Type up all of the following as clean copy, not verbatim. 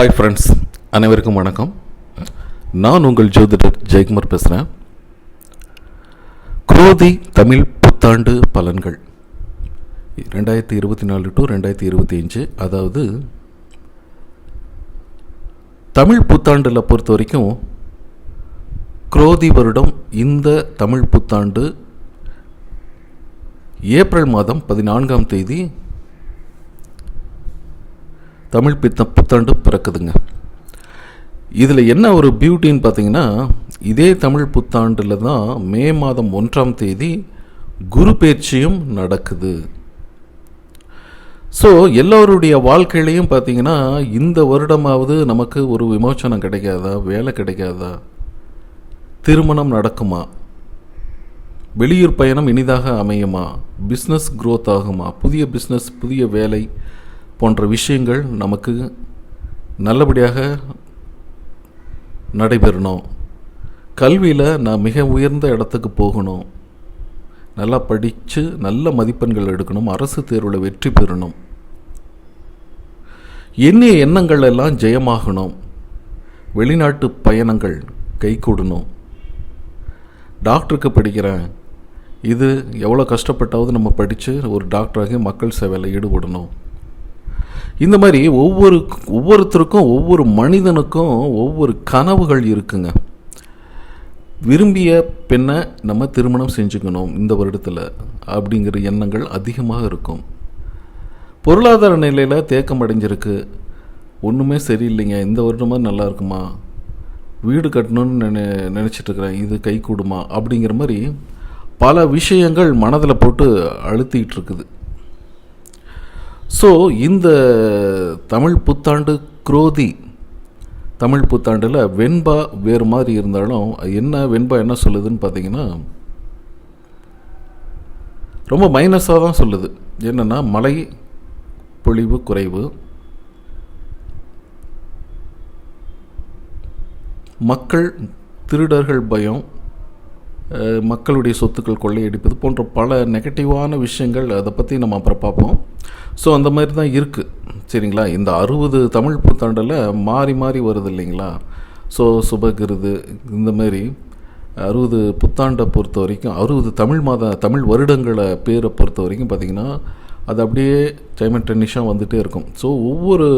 Hi friends, அனைவருக்கும் வணக்கம். நான் உங்கள் ஜோதிடர் ஜெயக்குமார் பேசுகிறேன். குரோதி தமிழ் புத்தாண்டு பலன்கள் 2024 to 2025, அதாவது தமிழ் புத்தாண்டில் பொறுத்த வரைக்கும் குரோதி வருடம் இந்த தமிழ் புத்தாண்டு ஏப்ரல் மாதம் 14ஆம் தேதி தமிழ் புத்தாண்டு பிறக்குதுங்க. இதில் என்ன ஒரு பியூட்டின்னு பார்த்தீங்கன்னா, இதே தமிழ் புத்தாண்டில் தான் மே மாதம் 1ஆம் தேதி குரு பெயர்ச்சியும் நடக்குது. ஸோ எல்லோருடைய வாழ்க்கையிலையும் பார்த்தீங்கன்னா, இந்த வருடமாவது நமக்கு ஒரு விமோச்சனம் கிடைக்காதா, வேலை கிடைக்காதா, திருமணம் நடக்குமா, வெளியூர் பயணம் இனிதாக அமையுமா, பிஸ்னஸ் க்ரோத் ஆகுமா, புதிய பிஸ்னஸ், புதிய வேலை போன்ற விஷயங்கள் நமக்கு நல்லபடியாக நடைபெறணும். கல்வியில் நான் மிக உயர்ந்த இடத்துக்கு போகணும், நல்லா படித்து நல்ல மதிப்பெண்கள் எடுக்கணும், அரசு தேர்வில் வெற்றி பெறணும், எண்ணிய எண்ணங்கள் எல்லாம் ஜெயமாகணும், வெளிநாட்டு பயணங்கள் கைகூடணும், டாக்டருக்கு படிக்கிறேன், இது எவ்வளோ கஷ்டப்பட்டாவது நம்ம படித்து ஒரு டாக்டராகி மக்கள் சேவையில் ஈடுபடணும். இந்த மாதிரி ஒவ்வொருத்தருக்கும், ஒவ்வொரு மனிதனுக்கும் ஒவ்வொரு கனவுகள் இருக்குங்க. விரும்பிய பெண்ணை நம்ம திருமணம் செஞ்சுக்கணும் இந்த வருடத்தில் அப்படிங்கிற எண்ணங்கள் அதிகமாக இருக்கும். பொருளாதார நிலையில் தேக்கம் அடைஞ்சிருக்கு, ஒன்றுமே சரியில்லைங்க, இந்த வருடமாக நல்லா இருக்குமா, வீடு கட்டணும்னு நினச்சிட்ருக்கிறேன், இது கை கூடுமா அப்படிங்கிற மாதிரி பல விஷயங்கள் மனதில் போட்டு அழுத்திட்டு இருக்குது. ஸோ இந்த தமிழ் புத்தாண்டு குரோதி தமிழ் புத்தாண்டில் வெண்பா வேறு மாதிரி இருந்தாலும் வெண்பா என்ன சொல்லுதுன்னு பார்த்தீங்கன்னா, ரொம்ப மைனஸாக தான் சொல்லுது. என்னென்னா, மழை பொழிவு குறைவு, மக்கள் திருடர்கள் பயம், மக்களுடைய சொத்துக்கள் கொள்ளையடிப்பது போன்ற பல நெகட்டிவான விஷயங்கள், அதை பற்றி நம்ம அப்புறம் பார்ப்போம். ஸோ அந்த மாதிரி தான் இருக்குது, சரிங்களா. இந்த 60 தமிழ் புத்தாண்டில் மாறி மாறி வருது இல்லைங்களா. ஸோ சுபகிருது, இந்த மாதிரி 60 புத்தாண்டை பொறுத்த வரைக்கும், 60 தமிழ் வருடங்களை பேரை பொறுத்த வரைக்கும் பார்த்திங்கன்னா, அது அப்படியே சைமல்டேனியஸாக வந்துகிட்டே இருக்கும். ஸோ ஒவ்வொரு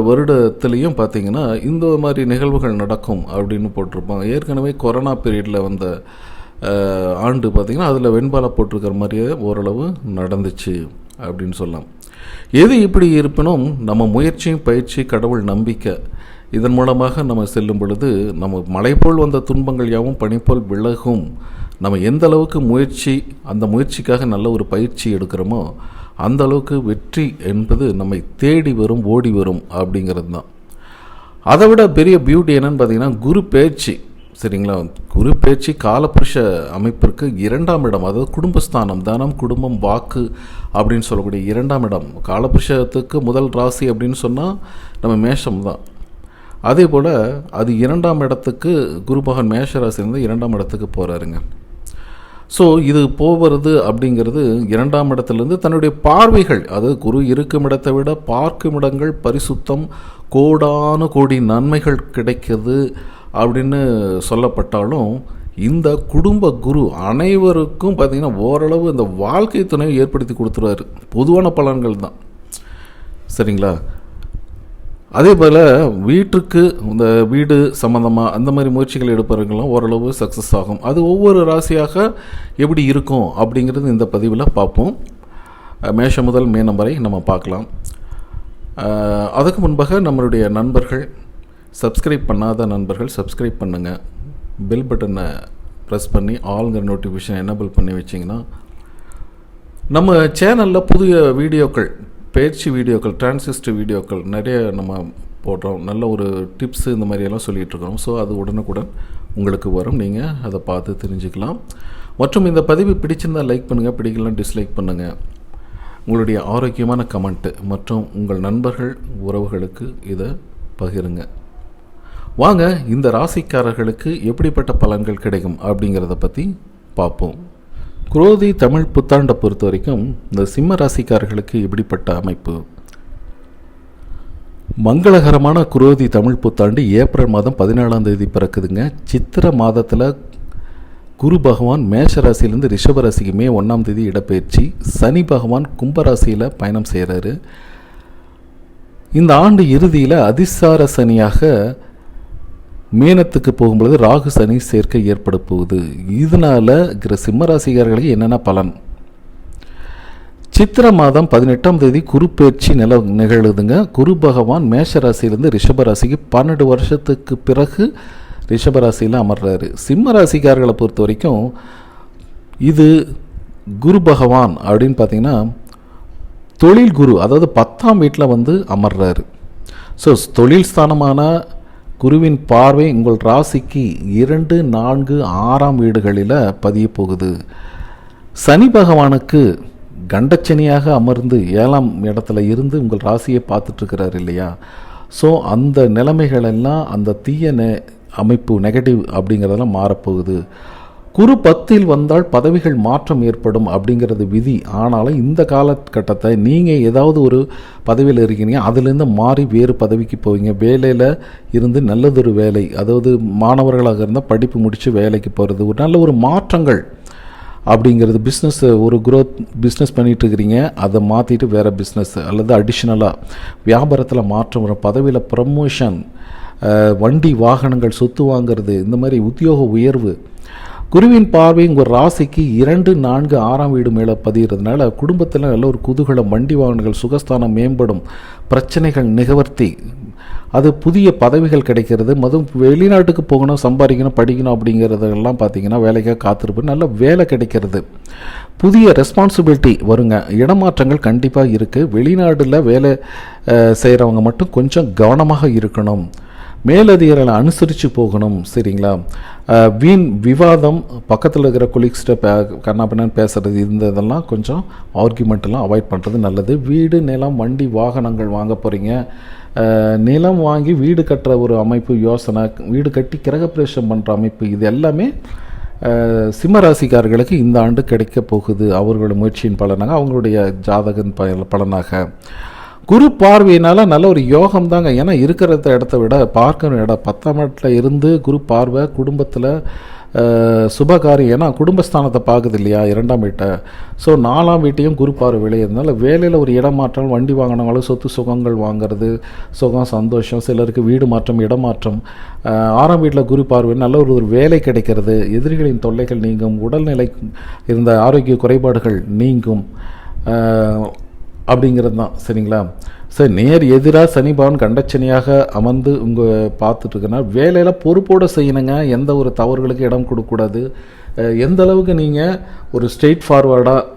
வருடத்துலேயும் பார்த்திங்கன்னா இந்த மாதிரி நிகழ்வுகள் நடக்கும் அப்படின்னு போட்டிருப்பாங்க. ஏற்கனவே கொரோனா பீரியடில் வந்த ஆண்டு பார்த்திங்கன்னா அதில் வெண்பாலை போட்டிருக்கிற மாதிரியே ஓரளவு நடந்துச்சு அப்படின்னு சொல்லலாம். எது இப்படி இருப்பினும் நம்ம முயற்சியும் பயிற்சி, கடவுள் நம்பிக்கை, இதன் மூலமாக நம்ம செல்லும் பொழுது நம்ம மலை போல் வந்த துன்பங்கள் யாவும் பனி போல் விலகும். நம்ம எந்த அளவுக்கு அந்த முயற்சிக்காக நல்ல ஒரு பயிற்சி எடுக்கிறோமோ அந்த அளவுக்கு வெற்றி என்பது நம்மை தேடி வரும், ஓடி வரும் அப்படிங்கிறது தான். அதை விட பெரிய பியூட்டி என்னன்னு பார்த்தீங்கன்னா, குரு பெயர்ச்சி, சரிங்களா. குரு பெயர்ச்சி காலபுருஷ அமைப்பிற்கு 2ஆம் இடம், அதாவது குடும்பஸ்தானம், தனம், குடும்பம், வாக்கு அப்படின்னு சொல்லக்கூடிய 2ஆம் இடம். காலபுருஷத்துக்கு முதல் ராசி அப்படின்னு சொன்னால் நம்ம மேஷம் தான். அதே போல் அது 2ஆம் இடத்துக்கு குரு பகவான் மேஷ ராசியிலேருந்து 2ஆம் இடத்துக்கு போகிறாருங்க. ஸோ இது போவது அப்படிங்கிறது 2ஆம் இடத்துலேருந்து தன்னுடைய பார்வைகள், அதாவது குரு இருக்கும் இடத்தை விட பார்க்கும் இடங்கள் பரிசுத்தம், கோடான கோடி நன்மைகள் கிடைக்கிது அப்படின்னு சொல்லப்பட்டாலும், இந்த குடும்ப குரு அனைவருக்கும் பார்த்திங்கன்னா ஓரளவு இந்த வாழ்க்கை துணையை ஏற்படுத்தி கொடுத்துருவாரு. பொதுவான பலன்கள் தான், சரிங்களா. அதே போல் வீட்டுக்கு இந்த வீடு சம்மந்தமாக அந்த மாதிரி முயற்சிகள் எடுப்பவர்களும் ஓரளவு சக்ஸஸ் ஆகும். அது ஒவ்வொரு ராசியாக எப்படி இருக்கும் அப்படிங்கிறது இந்த பதிவில் பார்ப்போம். மேஷம் முதல் மீனம் வரை நம்ம பார்க்கலாம். அதுக்கு முன்பாக நம்மளுடைய நண்பர்கள், சப்ஸ்கிரைப் பண்ணாத நண்பர்கள் சப்ஸ்கிரைப் பண்ணுங்கள். பெல் பட்டனை ப்ரெஸ் பண்ணி ஆல்ங்கிற நோட்டிஃபிகேஷன் எனேபிள் பண்ணி வச்சிங்கன்னா நம்ம சேனலில் புதிய வீடியோக்கள், பயிற்சி வீடியோக்கள், டிரான்சிஸ்ட் வீடியோக்கள் நிறைய நம்ம போடுறோம். நல்ல ஒரு டிப்ஸு இந்த மாதிரியெல்லாம் சொல்லிகிட்ருக்கோம். ஸோ அது உடனுக்குடன் உங்களுக்கு வரும், நீங்கள் அதை பார்த்து தெரிஞ்சுக்கலாம். மற்றும் இந்த பதிவு பிடிச்சிருந்தால் லைக் பண்ணுங்கள், பிடிக்கலாம் டிஸ்லைக் பண்ணுங்கள். உங்களுடைய ஆரோக்கியமான கமெண்ட்டு மற்றும் உங்கள் நண்பர்கள், உறவுகளுக்கு இதை பகிருங்க. வாங்க இந்த ராசிக்காரர்களுக்கு எப்படிப்பட்ட பலன்கள் கிடைக்கும் அப்படிங்கிறத பற்றி பார்ப்போம். குரோதி தமிழ் புத்தாண்டை பொறுத்த வரைக்கும் இந்த சிம்ம ராசிக்காரர்களுக்கு எப்படிப்பட்ட அமைப்பு? மங்களகரமான குரோதி தமிழ் புத்தாண்டு ஏப்ரல் மாதம் 17ஆம் தேதி பிறக்குதுங்க. சித்திரை மாதத்தில் குரு பகவான் மேஷராசியிலேருந்து ரிஷபராசிக்கு மே 1ஆம் தேதி இடப்பெயர்ச்சி. சனி பகவான் கும்பராசியில் பயணம் செய்கிறாரு. இந்த ஆண்டு இறுதியில் அதிசார சனியாக மீனத்துக்கு போகும்பொழுது ராகு சனி சேர்க்கை ஏற்பட போகுது. இதனால் சிம்மராசிக்காரர்களுக்கு என்னென்ன பலன்? சித்திரை மாதம் 18ஆம் தேதி குரு பயிற்சி நிகழுதுங்க. குரு பகவான் மேஷராசியிலேருந்து ரிஷபராசிக்கு 12 வருஷத்துக்கு பிறகு ரிஷபராசியில் அமர்றாரு. சிம்ம ராசிக்காரர்களை பொறுத்த வரைக்கும் இது குரு பகவான் அப்படின்னு பார்த்தீங்கன்னா தொழில் குரு, அதாவது 10ஆம் வீட்டில் அமர்றாரு. ஸோ தொழில் ஸ்தானமான குருவின் பார்வை உங்கள் ராசிக்கு 2, 4, 6ஆம் வீடுகளில் பதிய போகுது. சனி பகவானுக்கு கண்டச்சனியாக அமர்ந்து 7ஆம் இடத்துல இருந்து உங்கள் ராசியை பார்த்துட்ருக்கிறார் இல்லையா? ஸோ அந்த நிலைமைகளெல்லாம் அந்த தீய அமைப்பு நெகட்டிவ் அப்படிங்கிறதெல்லாம் மாறப்போகுது. குரு 10இல் வந்தால் பதவிகள் மாற்றம் ஏற்படும் அப்படிங்கிறது விதி. ஆனாலும் இந்த காலகட்டத்தை நீங்கள் ஏதாவது ஒரு பதவியில் இருக்கீங்க, அதுலேருந்து மாறி வேறு பதவிக்கு போவீங்க. வேலையில் இருந்து நல்லதொரு வேலை, அதாவது மாணவர்களாக இருந்தால் படிப்பு முடித்து வேலைக்கு போகிறது, ஒரு நல்ல ஒரு மாற்றங்கள் அப்படிங்கிறது. பிஸ்னஸ் ஒரு க்ரோத் பிஸ்னஸ் பண்ணிகிட்டு இருக்கிறீங்க, அதை மாற்றிட்டு வேறு பிஸ்னஸ் அல்லது அடிஷ்னலாக வியாபாரத்தில் மாற்றம் வரும், பதவியில் ப்ரமோஷன், வண்டி வாகனங்கள் சொத்து வாங்கிறது, இந்த மாதிரி உத்தியோக உயர்வு. குருவின் பார்வை உங்கள் ராசிக்கு 2, 4, 6ஆம் வீடு மேலே பதிகிறதுனால குடும்பத்தில் நல்ல ஒரு குதூகலம், வண்டி வாகனங்கள், சுகஸ்தானம் மேம்படும், பிரச்சனைகள் நிகவர்த்தி, அது புதிய பதவிகள் கிடைக்கிறது. வெளிநாட்டுக்கு போகணும், சம்பாதிக்கணும், படிக்கணும் அப்படிங்கிறதெல்லாம் பார்த்தீங்கன்னா வேலைக்காக காத்திருப்பு, நல்ல வேலை கிடைக்கிறது, புதிய ரெஸ்பான்சிபிலிட்டி வருங்க. இடமாற்றங்கள் கண்டிப்பாக இருக்குது. வெளிநாட்டில் வேலை செய்கிறவங்க மட்டும் கொஞ்சம் கவனமாக இருக்கணும், மேலதிகாரிகளை அனுசரித்து போகணும், சரிங்களா? வீண் விவாதம், பக்கத்தில் இருக்கிற கொலீக்ஸ்கிட்ட கண்ணாபின்னு பேசுகிறது, இதெல்லாம் கொஞ்சம் ஆர்கியூமெண்ட்டெல்லாம் அவாய்ட் பண்ணுறது நல்லது. வீடு, நிலம், வண்டி வாகனங்கள் வாங்க போகிறீங்க, நிலம் வாங்கி வீடு கட்டுற ஒரு அமைப்பு யோசனை, வீடு கட்டி கிரகப்பிரவேசம் பண்ணுற அமைப்பு, இது எல்லாமே சிம்மராசிக்காரர்களுக்கு இந்த ஆண்டு கிடைக்க போகுது. அவர்களோட முயற்சியின் பலனாக, அவங்களுடைய ஜாதகன் பலனாக. குரு பார்வையினால் நல்ல ஒரு யோகம் தாங்க. ஏன்னா இருக்கிற இடத்த விட பார்க்கணும் இடம் 10ஆம் இடத்துல இருந்து குரு பார்வை குடும்பத்தில் சுபகாரியம், ஏன்னா குடும்பஸ்தானத்தை பார்க்குது இல்லையா 2ஆம் வீட்டை. ஸோ 4ஆம் வீட்டையும் குரு பார்வை விளையிறதுனால வேலையில் ஒரு இடம் மாற்றம், வண்டி வாங்கினாலும் சொத்து சுகங்கள் வாங்கிறது, சுகம் சந்தோஷம், சிலருக்கு வீடு மாற்றம், இடமாற்றம். 6ஆம் வீட்டில் குரு பார்வை நல்ல ஒரு வேலை கிடைக்கிறது, எதிரிகளின் தொல்லைகள் நீங்கும், உடல்நிலை இருந்த ஆரோக்கிய குறைபாடுகள் நீங்கும் அப்படிங்கிறது தான், சரிங்களா? சரி, நேர் எதிராக சனி பகவான் கண்டச்சனியாக அமர்ந்து பார்த்துட்ருக்கனா வேலையில் பொறுப்போடு செய்யணுங்க. எந்த ஒரு தவறுகளுக்கு இடம் கொடுக்கக்கூடாது. எந்த அளவுக்கு நீங்கள் ஒரு ஸ்ட்ரெயிட் ஃபார்வர்டாக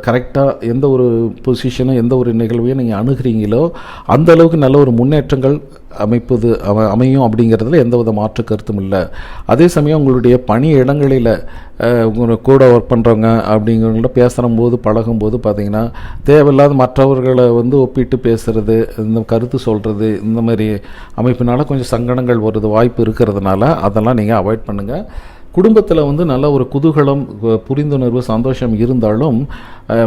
கரெக்டாக எந்த ஒரு பொசிஷனும் எந்த ஒரு நிகழ்வையும் நீங்கள் அணுகிறீங்களோ அந்த அளவுக்கு நல்ல ஒரு முன்னேற்றங்கள் அமையும் அப்படிங்கிறதுல எந்த வித மாற்று கருத்தும் இல்லை. அதே சமயம் உங்களுடைய பணி இடங்களில் கூட ஒர்க் பண்ணுறவங்க அப்படிங்கிறவங்கள பேசுகிறம்போது பழகும்போது பார்த்திங்கன்னா தேவையில்லாத மற்றவர்களை ஒப்பிட்டு பேசுகிறது, இந்த கருத்து சொல்கிறது, இந்த மாதிரி அமைப்பினால் கொஞ்சம் சங்கடங்கள் வருது வாய்ப்பு இருக்கிறதுனால அதெல்லாம் நீங்கள் அவாய்ட் பண்ணுங்கள். குடும்பத்தில் நல்ல ஒரு குதூகலம், புரிந்துணர்வு, சந்தோஷம் இருந்தாலும்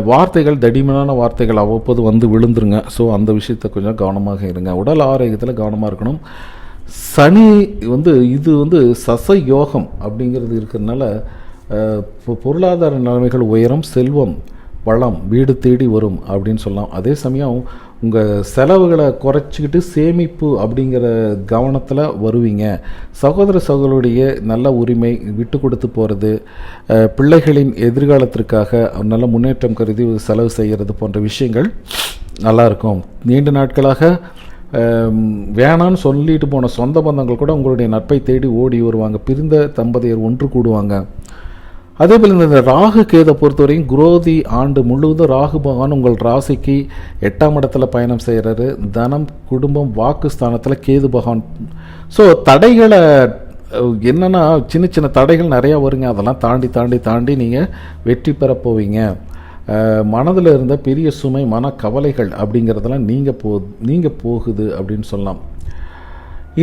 வார்த்தைகள், தடிமனான வார்த்தைகள் அவ்வப்போது விழுந்துருங்க. ஸோ அந்த விஷயத்தை கொஞ்சம் கவனமாக இருங்க. உடல் ஆரோக்கியத்தில் கவனமாக இருக்கணும். சனி இது சச யோகம் அப்படிங்கிறது இருக்கிறதுனால பொருளாதார நிலைமைகள் உயரும், செல்வம் வளம் வீடு தேடி வரும் அப்படின்னு சொல்லலாம். அதே சமயம் உங்கள் செலவுகளை குறைச்சிக்கிட்டு சேமிப்பு அப்படிங்கிற கவனத்தில் வருவீங்க. சகோதர சகோதரியுடைய நல்ல உரிமை, விட்டு கொடுத்து போகிறது, பிள்ளைகளின் எதிர்காலத்திற்காக நல்ல முன்னேற்றம் கருதி செலவு செய்கிறது போன்ற விஷயங்கள் நல்லாயிருக்கும். நீண்ட நாட்களாக வேணான்னு சொல்லிட்டு போன சொந்த பந்தங்கள் கூட உங்களுடைய நட்பை தேடி ஓடி வருவாங்க. பிரிந்த தம்பதியர் ஒன்று கூடுவாங்க. அதே போல் இந்த ராகு கேதை பொறுத்தவரையும் குரோதி ஆண்டு முழுவதும் ராகு பகவான் உங்கள் ராசிக்கு 8ஆம் இடத்துல பயணம் செய்கிறாரு. தனம், குடும்பம், வாக்கு ஸ்தானத்தில் கேது பகவான். ஸோ தடைகளை என்னென்னா சின்ன சின்ன தடைகள் நிறையா வருங்க. அதெல்லாம் தாண்டி நீங்கள் வெற்றி பெற போவீங்க. மனதில் இருந்த பெரிய சுமை, மன கவலைகள் அப்படிங்கிறதெல்லாம் நீங்கள் போகுது அப்படின்னு சொல்லலாம்.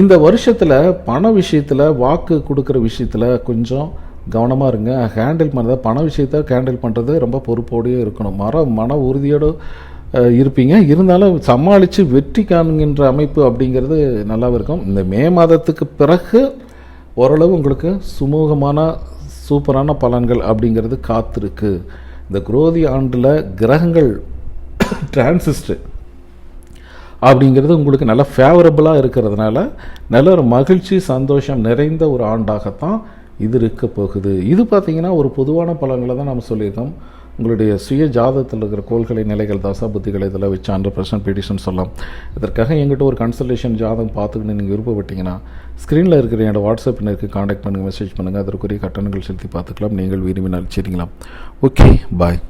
இந்த வருஷத்தில் பண விஷயத்தில், வாக்கு கொடுக்குற விஷயத்தில் கொஞ்சம் கவனமாக இருங்க. ஹேண்டில் பண்ணுறது, பண விஷயத்தை ஹேண்டில் பண்ணுறது ரொம்ப பொறுப்போடையே இருக்கணும். மன உறுதியோடு இருப்பீங்க. இருந்தாலும் சமாளித்து வெற்றி காண்கின்ற அமைப்பு அப்படிங்கிறது நல்லாவும் இருக்கும். இந்த மே மாதத்துக்கு பிறகு ஓரளவு உங்களுக்கு சுமூகமான சூப்பரான பலன்கள் அப்படிங்கிறது காத்திருக்கு. இந்த குரோதி ஆண்டில் கிரகங்கள் டிரான்சிஸ்ட் அப்படிங்கிறது உங்களுக்கு நல்ல ஃபேவரபுளாக இருக்கிறதுனால நல்ல ஒரு மகிழ்ச்சி சந்தோஷம் நிறைந்த ஒரு ஆண்டாகத்தான் இது இருக்க போகுது. இது பார்த்திங்கன்னா ஒரு பொதுவான பலன்களை தான் நம்ம சொல்லியிருக்கோம். உங்களுடைய சுய ஜாதகத்தில் இருக்கிற கோள்களை, நிலைகள், தசா புத்திகளை இதெல்லாம் வச்சு 100% ப்ரெடிக்ஷன் சொல்லலாம். இதற்காக எங்கிட்ட ஒரு கன்சல்டேஷன் ஜாதகம் பார்த்துக்கின்னு நீங்கள் விருப்பப்பட்டீங்கன்னா ஸ்க்ரீனில் இருக்கிற என்னோட வாட்ஸ்அப் எண்ணுக்கு காண்டாக்ட் பண்ணுங்கள், மெசேஜ் பண்ணுங்கள். அதற்குரிய கட்டணங்கள் செலுத்தி பார்த்துக்கலாம். நீங்கள் விரும்பினால் சரிங்களா? ஓகே, பாய்.